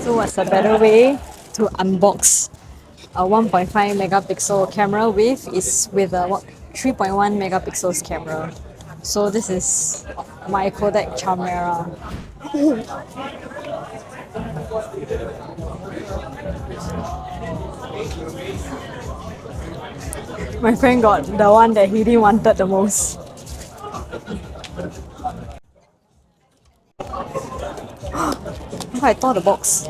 So what's a better way to unbox a 1.5 megapixel camera with a 3.1 megapixels camera. So this is my Kodak Charmera. My friend got the one that he didn't wanted the most. I tore the box.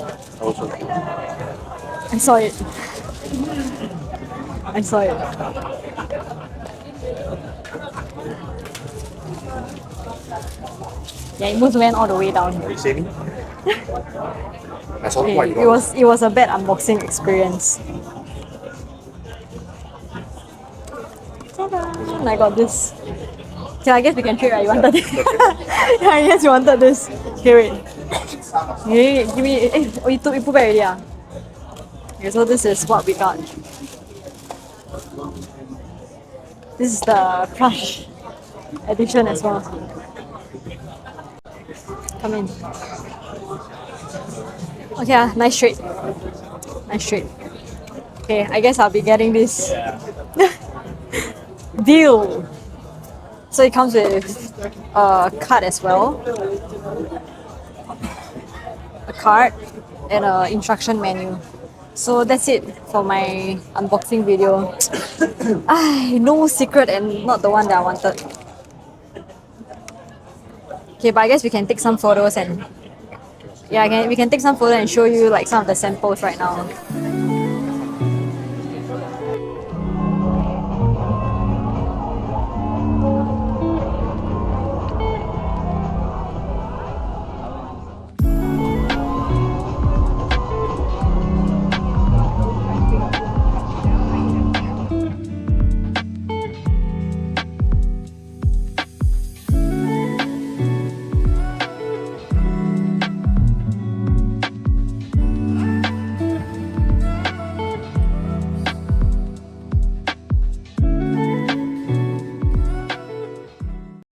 I saw it. I saw it. Yeah, it almost went all the way down. Are you saving? I saw Okay, what it was a bad unboxing experience. Ta-da! I got this. Okay, I guess we can trade, right? You wanted it? Yeah, I guess you wanted this. Okay, wait. Hey, give me. Oh, you put back already. Okay, so this is what we got. This is the Crush edition as well. Come in. Okay, nice trade. Nice trade. Okay, I guess I'll be getting this. Deal! So it comes with a card as well. A card and an instruction menu. So that's it for my unboxing video. No secret and not the one that I wanted. Okay, but I guess we can take some photos and we can take some photos and show you like some of the samples right now.